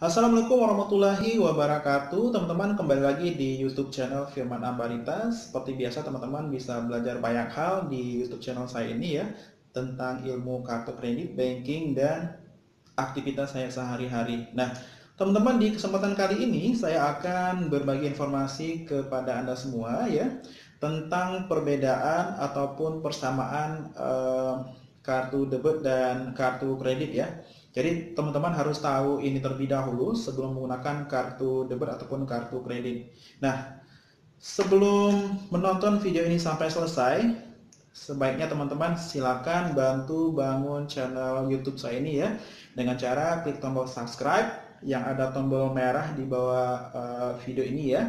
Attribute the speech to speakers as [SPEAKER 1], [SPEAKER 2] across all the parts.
[SPEAKER 1] Assalamualaikum warahmatullahi wabarakatuh. Teman-teman, kembali lagi di YouTube channel Firman Ambarita. Seperti biasa, teman-teman bisa belajar banyak hal di YouTube channel saya ini ya, tentang ilmu kartu kredit, banking, dan aktivitas saya sehari-hari. Nah, teman-teman, di kesempatan kali ini saya akan berbagi informasi kepada Anda semua ya, tentang perbedaan ataupun persamaan kartu debit dan kartu kredit ya. Jadi teman-teman harus tahu ini terlebih dahulu sebelum menggunakan kartu debit ataupun kartu kredit. Nah, sebelum menonton video ini sampai selesai, sebaiknya teman-teman silakan bantu bangun channel YouTube saya ini ya, dengan cara klik tombol subscribe yang ada tombol merah di bawah video ini ya.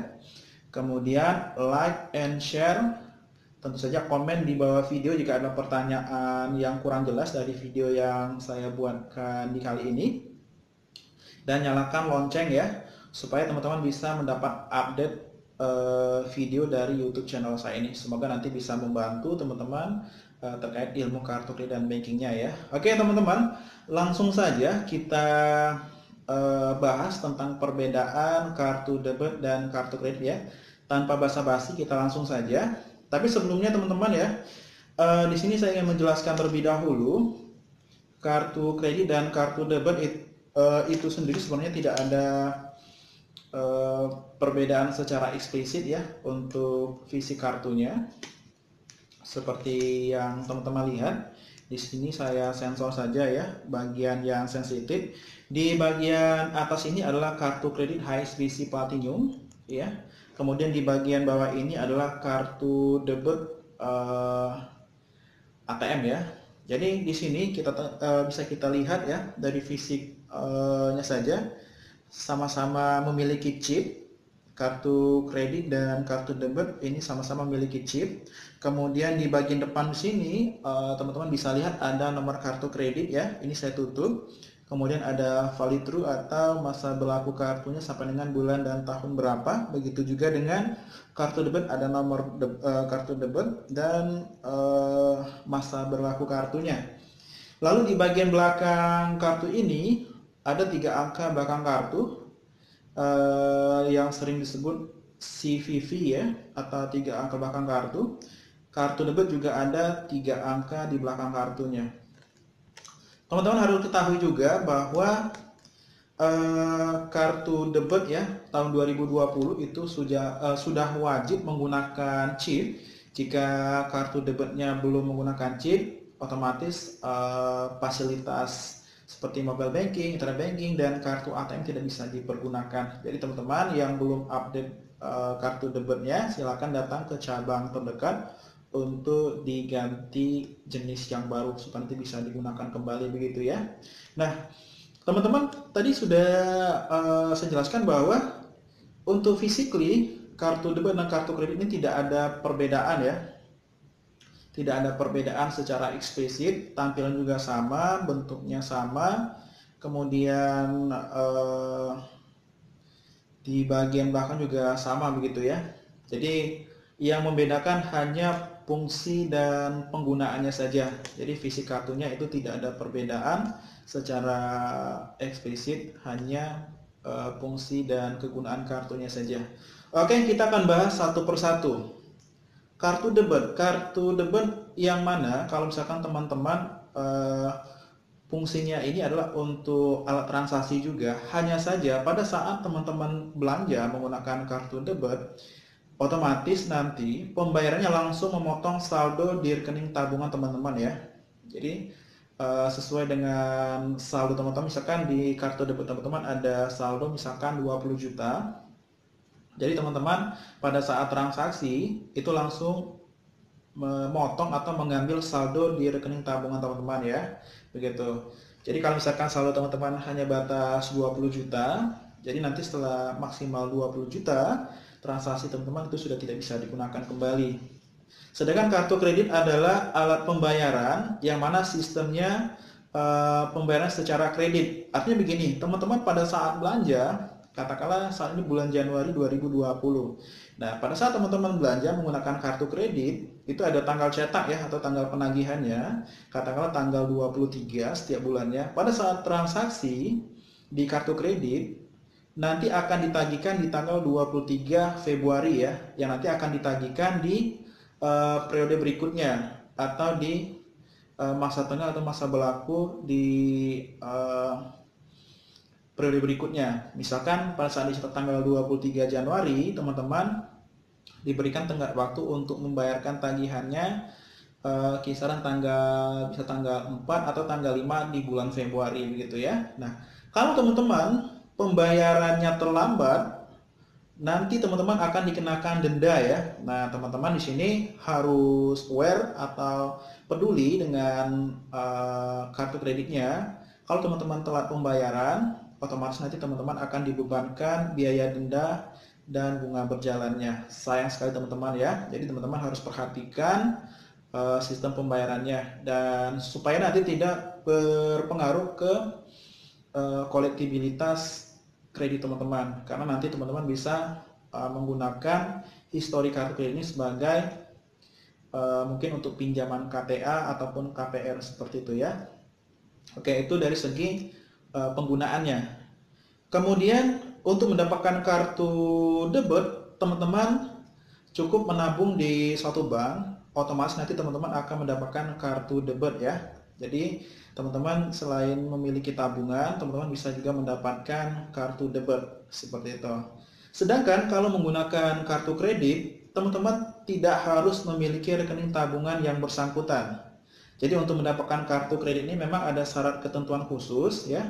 [SPEAKER 1] Kemudian like and share. Tentu saja komen di bawah video jika ada pertanyaan yang kurang jelas dari video yang saya buatkan di kali ini. Dan nyalakan lonceng ya, supaya teman-teman bisa mendapat update video dari YouTube channel saya ini. Semoga nanti bisa membantu teman-teman terkait ilmu kartu kredit dan bankingnya ya. Oke teman-teman, langsung saja kita bahas tentang perbedaan kartu debit dan kartu kredit ya. Tanpa basa-basi kita langsung saja. Tapi sebelumnya teman-teman ya, di sini saya ingin menjelaskan terlebih dahulu kartu kredit dan kartu debit itu sendiri sebenarnya tidak ada perbedaan secara eksplisit ya untuk visi kartunya. Seperti yang teman-teman lihat, di sini saya sensor saja ya bagian yang sensitif. Di bagian atas ini adalah kartu kredit HSBC Platinum ya. Kemudian di bagian bawah ini adalah kartu debit ATM ya. Jadi di sini kita bisa kita lihat ya dari fisiknya saja sama-sama memiliki chip. Kartu kredit dan kartu debit ini sama-sama memiliki chip. Kemudian di bagian depan sini teman-teman bisa lihat ada nomor kartu kredit ya. Ini saya tutup. Kemudian ada valid true atau masa berlaku kartunya sampai dengan bulan dan tahun berapa. Begitu juga dengan kartu debit, ada nomor kartu debit dan masa berlaku kartunya. Lalu di bagian belakang kartu ini ada 3 angka belakang kartu yang sering disebut CVV ya, atau 3 angka belakang kartu. Kartu debit juga ada 3 angka di belakang kartunya. Teman-teman harus ketahui juga bahwa kartu debit ya tahun 2020 itu sudah wajib menggunakan chip. Jika kartu debitnya belum menggunakan chip, otomatis fasilitas seperti mobile banking, internet banking, dan kartu ATM tidak bisa dipergunakan. Jadi teman-teman yang belum update kartu debitnya, silakan datang ke cabang terdekat untuk diganti jenis yang baru supaya nanti bisa digunakan kembali begitu ya. Nah, teman-teman tadi sudah saya jelaskan bahwa untuk physically kartu debit dan kartu kredit ini tidak ada perbedaan ya. Tidak ada perbedaan secara eksplisit, tampilan juga sama, bentuknya sama. Kemudian di bagian belakang juga sama begitu ya. Jadi yang membedakan hanya fungsi dan penggunaannya saja. Jadi fisik kartunya itu tidak ada perbedaan secara eksplisit, hanya fungsi dan kegunaan kartunya saja. Oke, kita akan bahas satu persatu. Kartu debit yang mana kalau misalkan teman-teman fungsinya ini adalah untuk alat transaksi juga. Hanya saja pada saat teman-teman belanja menggunakan kartu debit, otomatis nanti pembayarannya langsung memotong saldo di rekening tabungan teman-teman ya. Jadi sesuai dengan saldo teman-teman, misalkan di kartu debit teman-teman ada saldo misalkan 20 juta. Jadi teman-teman pada saat transaksi itu langsung memotong atau mengambil saldo di rekening tabungan teman-teman ya. Begitu. Jadi kalau misalkan saldo teman-teman hanya batas 20 juta, jadi nanti setelah maksimal 20 juta, transaksi teman-teman itu sudah tidak bisa digunakan kembali. Sedangkan kartu kredit adalah alat pembayaran yang mana sistemnya pembayaran secara kredit. Artinya begini, teman-teman pada saat belanja, katakanlah saat ini bulan Januari 2020. Nah, pada saat teman-teman belanja menggunakan kartu kredit, itu ada tanggal cetak ya atau tanggal penagihannya, katakanlah tanggal 23 setiap bulannya. Pada saat transaksi di kartu kredit, nanti akan ditagihkan di tanggal 23 Februari ya, yang nanti akan ditagihkan di periode berikutnya atau di masa tengah atau masa berlaku di periode berikutnya. Misalkan pada saat di tanggal 23 Januari, teman-teman diberikan tenggat waktu untuk membayarkan tagihannya kisaran bisa tanggal 4 atau tanggal 5 di bulan Februari begitu ya. Nah, kalau teman-teman pembayarannya terlambat, nanti teman-teman akan dikenakan denda ya. Nah, teman-teman di sini harus aware atau peduli dengan kartu kreditnya. Kalau teman-teman telat pembayaran, otomatis nanti teman-teman akan dibebankan biaya denda dan bunga berjalannya. Sayang sekali teman-teman ya. Jadi teman-teman harus perhatikan sistem pembayarannya dan supaya nanti tidak berpengaruh ke kolektibilitas kredit teman-teman, karena nanti teman-teman bisa menggunakan histori kartu kredit ini sebagai mungkin untuk pinjaman KTA ataupun KPR seperti itu ya. Oke, itu dari segi penggunaannya. Kemudian untuk mendapatkan kartu debit, teman-teman cukup menabung di suatu bank, otomatis nanti teman-teman akan mendapatkan kartu debit ya. Jadi teman-teman selain memiliki tabungan, teman-teman bisa juga mendapatkan kartu debit seperti itu. Sedangkan kalau menggunakan kartu kredit, teman-teman tidak harus memiliki rekening tabungan yang bersangkutan. Jadi untuk mendapatkan kartu kredit ini memang ada syarat ketentuan khusus ya.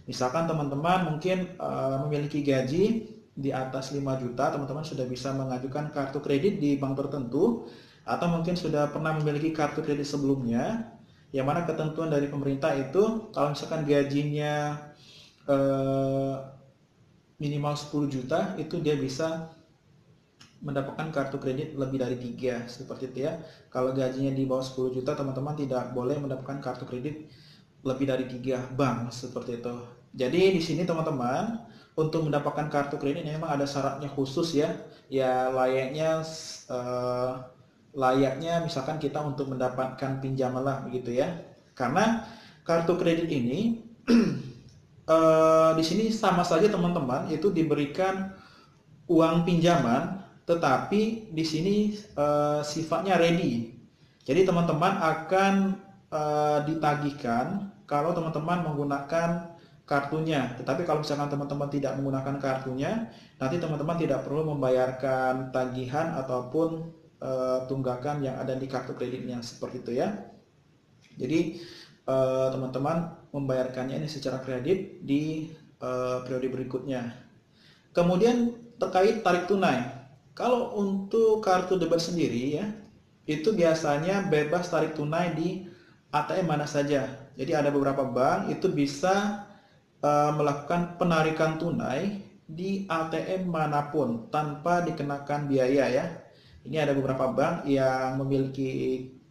[SPEAKER 1] Misalkan teman-teman mungkin memiliki gaji di atas 5 juta, teman-teman sudah bisa mengajukan kartu kredit di bank tertentu, atau mungkin sudah pernah memiliki kartu kredit sebelumnya, yang mana ketentuan dari pemerintah itu kalau misalkan gajinya minimal 10 juta, itu dia bisa mendapatkan kartu kredit lebih dari 3 seperti itu ya. Kalau gajinya di bawah 10 juta, teman-teman tidak boleh mendapatkan kartu kredit lebih dari 3 bank seperti itu. Jadi di sini teman-teman untuk mendapatkan kartu kredit memang ada syaratnya khusus ya. Ya layaknya misalkan kita untuk mendapatkan pinjaman lah begitu ya. Karena kartu kredit ini di sini sama saja teman-teman itu diberikan uang pinjaman, tetapi di sini sifatnya ready. Jadi teman-teman akan ditagihkan kalau teman-teman menggunakan kartunya. Tetapi kalau misalkan teman-teman tidak menggunakan kartunya, nanti teman-teman tidak perlu membayarkan tagihan ataupun tunggakan yang ada di kartu kreditnya seperti itu ya. Jadi teman-teman membayarkannya ini secara kredit di periode berikutnya. Kemudian terkait tarik tunai. Kalau untuk kartu debit sendiri ya, itu biasanya bebas tarik tunai di ATM mana saja. Jadi ada beberapa bank itu bisa melakukan penarikan tunai di ATM manapun tanpa dikenakan biaya ya. Ini ada beberapa bank yang memiliki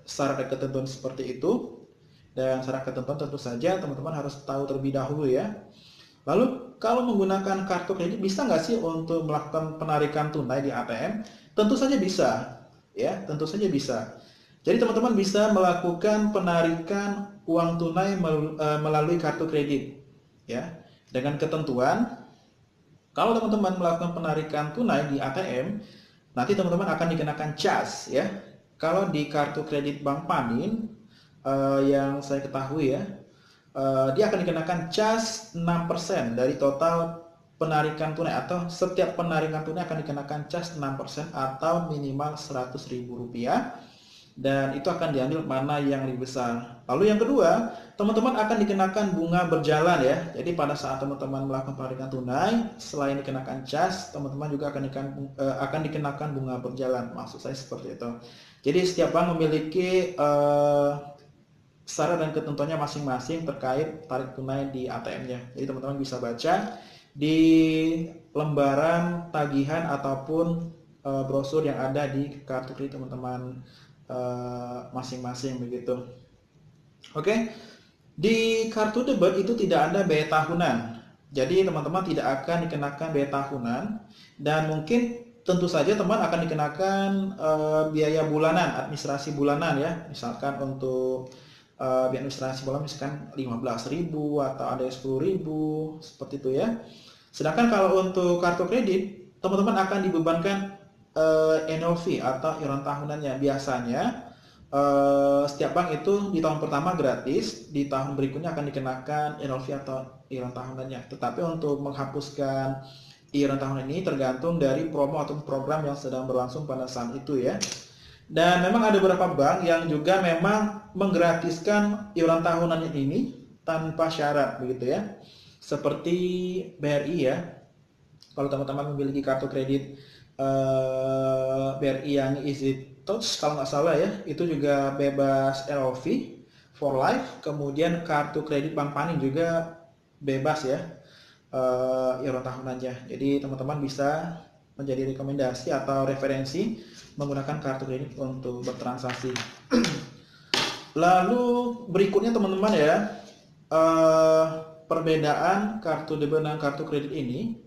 [SPEAKER 1] syarat dan ketentuan seperti itu. Dan syarat ketentuan tentu saja teman-teman harus tahu terlebih dahulu ya. Lalu kalau menggunakan kartu kredit bisa nggak sih untuk melakukan penarikan tunai di ATM? Tentu saja bisa, ya, tentu saja bisa. Jadi teman-teman bisa melakukan penarikan uang tunai melalui kartu kredit, ya, dengan ketentuan kalau teman-teman melakukan penarikan tunai di ATM, nanti teman-teman akan dikenakan cas, ya. Kalau di kartu kredit Bank Panin yang saya ketahui ya, dia akan dikenakan cas 6% dari total penarikan tunai, atau setiap penarikan tunai akan dikenakan cas 6% atau minimal Rp100.000, dan itu akan diambil mana yang lebih besar. Lalu yang kedua, teman-teman akan dikenakan bunga berjalan ya. Jadi pada saat teman-teman melakukan penarikan tunai, selain dikenakan cas, teman-teman juga akan dikenakan bunga berjalan. Maksud saya seperti itu. Jadi setiap bank memiliki syarat dan ketentuannya masing-masing terkait tarik tunai di ATM-nya. Jadi teman-teman bisa baca di lembaran tagihan ataupun brosur yang ada di kartu kredit teman-teman masing-masing begitu. Oke, di kartu debit itu tidak ada biaya tahunan. Jadi teman-teman tidak akan dikenakan biaya tahunan, dan mungkin tentu saja teman akan dikenakan biaya bulanan, administrasi bulanan ya. Misalkan untuk biaya administrasi bulanan misalkan 15.000 atau ada 10.000 seperti itu ya. Sedangkan kalau untuk kartu kredit, teman-teman akan dibebankan annual fee atau iuran tahunannya. Biasanya setiap bank itu di tahun pertama gratis, di tahun berikutnya akan dikenakan annual fee atau iuran tahunannya. Tetapi untuk menghapuskan iuran tahunan ini tergantung dari promo atau program yang sedang berlangsung pada saat itu ya. Dan memang ada beberapa bank yang juga memang menggratiskan iuran tahunan ini tanpa syarat begitu ya. Seperti BRI ya. Kalau teman-teman memiliki kartu kredit BRI yang Easy Touch kalau nggak salah ya, itu juga bebas LOV for life. Kemudian kartu kredit Bank Panin juga bebas ya iuran tahunannya. Jadi teman-teman bisa menjadi rekomendasi atau referensi menggunakan kartu kredit untuk bertransaksi. Lalu berikutnya teman-teman ya, perbedaan kartu debit dan kartu kredit ini.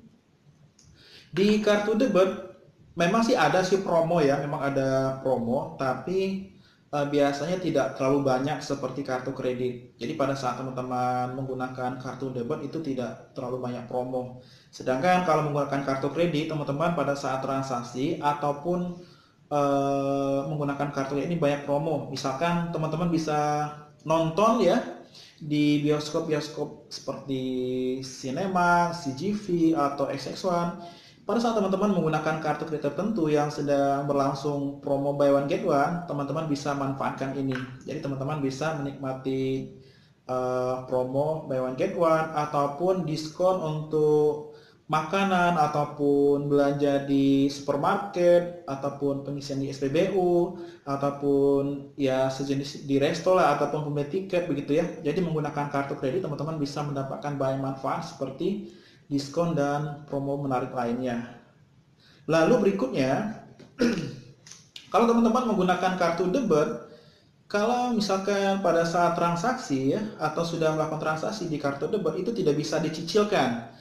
[SPEAKER 1] Di kartu debit memang sih ada sih promo ya, memang ada promo, tapi biasanya tidak terlalu banyak seperti kartu kredit. Jadi pada saat teman-teman menggunakan kartu debit itu tidak terlalu banyak promo. Sedangkan kalau menggunakan kartu kredit, teman-teman pada saat transaksi ataupun menggunakan kartu ini banyak promo. Misalkan teman-teman bisa nonton ya di bioskop-bioskop seperti Cinema, CGV atau XX1. Pada saat teman-teman menggunakan kartu kredit tertentu yang sedang berlangsung promo buy one get one, teman-teman bisa manfaatkan ini. Jadi teman-teman bisa menikmati promo buy one get one ataupun diskon untuk makanan ataupun belanja di supermarket ataupun pengisian di SPBU ataupun ya sejenis di resto lah ataupun pembeli tiket begitu ya. Jadi menggunakan kartu kredit teman-teman bisa mendapatkan banyak manfaat seperti diskon dan promo menarik lainnya. Lalu berikutnya, kalau teman-teman menggunakan kartu debit, kalau misalkan pada saat transaksi ya atau sudah melakukan transaksi di kartu debit itu tidak bisa dicicilkan.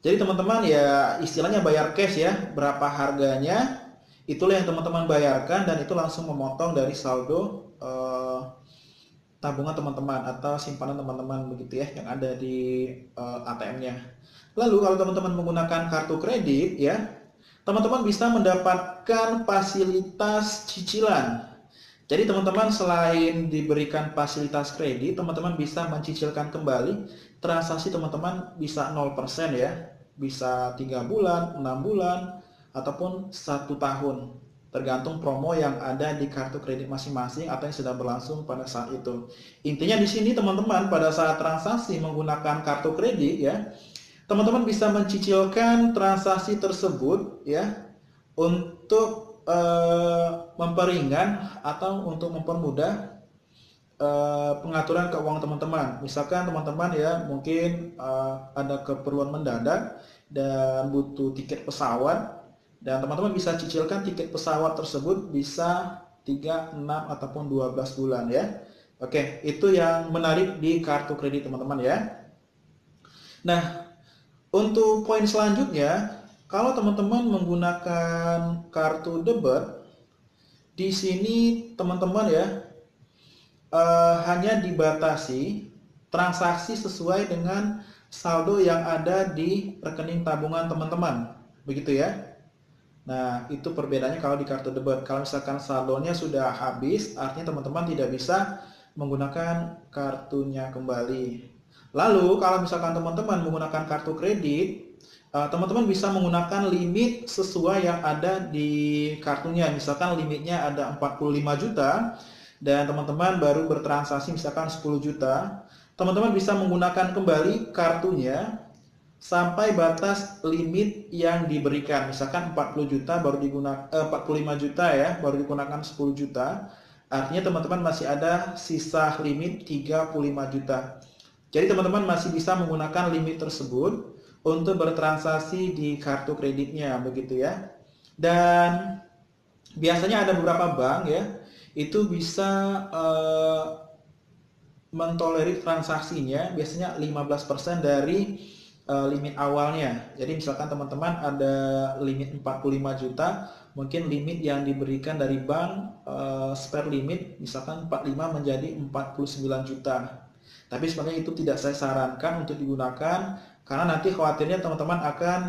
[SPEAKER 1] Jadi teman-teman ya istilahnya bayar cash ya, berapa harganya itulah yang teman-teman bayarkan dan itu langsung memotong dari saldo tabungan teman-teman atau simpanan teman-teman begitu ya yang ada di ATM-nya. Lalu kalau teman-teman menggunakan kartu kredit ya, teman-teman bisa mendapatkan fasilitas cicilan. Jadi teman-teman selain diberikan fasilitas kredit, teman-teman bisa mencicilkan kembali transaksi teman-teman bisa 0% ya. Bisa 3 bulan, 6 bulan, ataupun 1 tahun. Tergantung promo yang ada di kartu kredit masing-masing atau yang sedang berlangsung pada saat itu. Intinya di sini teman-teman pada saat transaksi menggunakan kartu kredit ya, teman-teman bisa mencicilkan transaksi tersebut ya untuk memperingan atau untuk mempermudah pengaturan keuangan teman-teman. Misalkan teman-teman ya mungkin ada keperluan mendadak dan butuh tiket pesawat dan teman-teman bisa cicilkan tiket pesawat tersebut bisa 3, 6 ataupun 12 bulan ya. Oke, itu yang menarik di kartu kredit teman-teman ya. Nah, untuk poin selanjutnya, kalau teman-teman menggunakan kartu debit, di sini teman-teman ya hanya dibatasi transaksi sesuai dengan saldo yang ada di rekening tabungan teman-teman, begitu ya. Nah, itu perbedaannya kalau di kartu debit. Kalau misalkan saldonya sudah habis, artinya teman-teman tidak bisa menggunakan kartunya kembali. Lalu kalau misalkan teman-teman menggunakan kartu kredit, teman-teman bisa menggunakan limit sesuai yang ada di kartunya. Misalkan limitnya ada 45 juta dan teman-teman baru bertransaksi misalkan 10 juta. Teman-teman bisa menggunakan kembali kartunya sampai batas limit yang diberikan. Misalkan 40 juta baru digunakan 45 juta ya, baru digunakan 10 juta. Artinya teman-teman masih ada sisa limit 35 juta. Jadi teman-teman masih bisa menggunakan limit tersebut untuk bertransaksi di kartu kreditnya begitu ya. Dan biasanya ada beberapa bank ya, itu bisa mentolerir transaksinya biasanya 15% dari limit awalnya. Jadi misalkan teman-teman ada limit 45 juta, mungkin limit yang diberikan dari bank spare limit misalkan 45 menjadi 49 juta. Tapi sebenarnya itu tidak saya sarankan untuk digunakan karena nanti khawatirnya teman-teman akan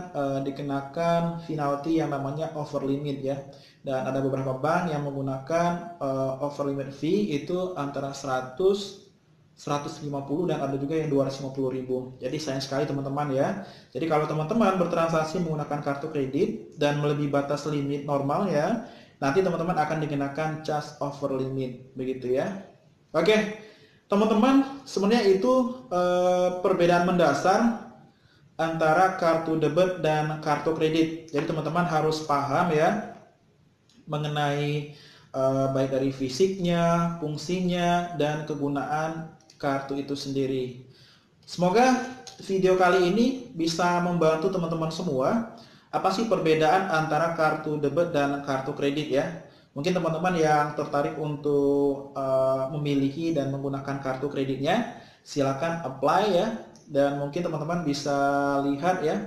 [SPEAKER 1] dikenakan penalti yang namanya over limit ya. Dan ada beberapa bank yang menggunakan over limit fee itu antara 100, 150 dan ada juga yang 250.000. Jadi sayang sekali teman-teman ya. Jadi kalau teman-teman bertransaksi menggunakan kartu kredit dan melebihi batas limit normal ya, nanti teman-teman akan dikenakan charge over limit begitu ya. Oke, teman-teman, sebenarnya itu perbedaan mendasar antara kartu debit dan kartu kredit. Jadi teman-teman harus paham ya mengenai baik dari fisiknya, fungsinya, dan kegunaan kartu itu sendiri. Semoga video kali ini bisa membantu teman-teman semua. Apa sih perbedaan antara kartu debit dan kartu kredit ya? Mungkin teman-teman yang tertarik untuk memiliki dan menggunakan kartu kreditnya, silakan apply ya. Dan mungkin teman-teman bisa lihat ya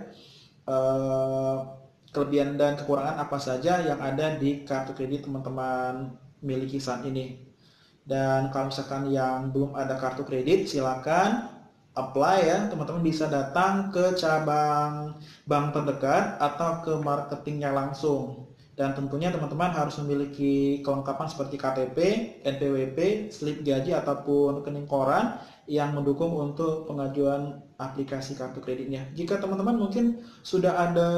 [SPEAKER 1] kelebihan dan kekurangan apa saja yang ada di kartu kredit teman-teman miliki saat ini. Dan kalau misalkan yang belum ada kartu kredit, silakan apply ya. Teman-teman bisa datang ke cabang bank terdekat atau ke marketingnya langsung. Dan tentunya teman-teman harus memiliki kelengkapan seperti KTP, NPWP, slip gaji ataupun rekening koran yang mendukung untuk pengajuan aplikasi kartu kreditnya. Jika teman-teman mungkin sudah ada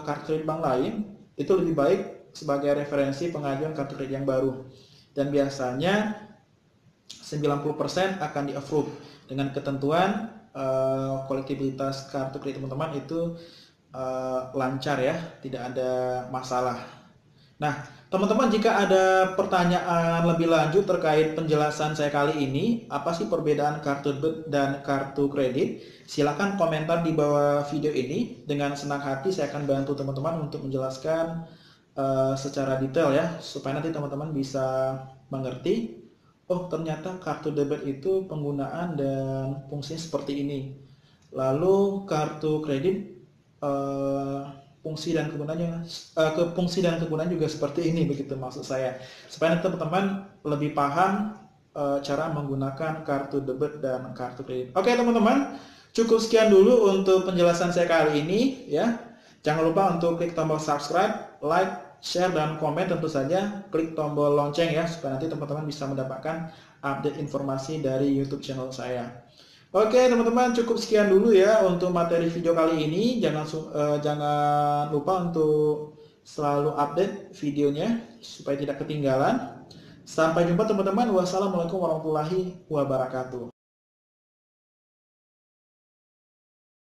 [SPEAKER 1] kartu kredit bank lain, itu lebih baik sebagai referensi pengajuan kartu kredit yang baru. Dan biasanya 90% akan di-approve dengan ketentuan kolektibilitas kartu kredit teman-teman itu lancar ya, tidak ada masalah. Nah, teman-teman jika ada pertanyaan lebih lanjut terkait penjelasan saya kali ini, apa sih perbedaan kartu debit dan kartu kredit? Silakan komentar di bawah video ini. Dengan senang hati saya akan bantu teman-teman untuk menjelaskan secara detail ya, supaya nanti teman-teman bisa mengerti, oh ternyata kartu debit itu penggunaan dan fungsinya seperti ini. Lalu kartu kredit fungsi dan kegunaan juga seperti ini begitu maksud saya, supaya nanti teman-teman lebih paham cara menggunakan kartu debit dan kartu kredit. Oke teman-teman, cukup sekian dulu untuk penjelasan saya kali ini ya. Jangan lupa untuk klik tombol subscribe, like, share, dan komen. Tentu saja klik tombol lonceng ya, supaya nanti teman-teman bisa mendapatkan update informasi dari YouTube channel saya. Oke teman-teman, cukup sekian dulu ya untuk materi video kali ini. Jangan lupa untuk selalu update videonya supaya tidak ketinggalan. Sampai jumpa teman-teman. Wassalamualaikum warahmatullahi wabarakatuh.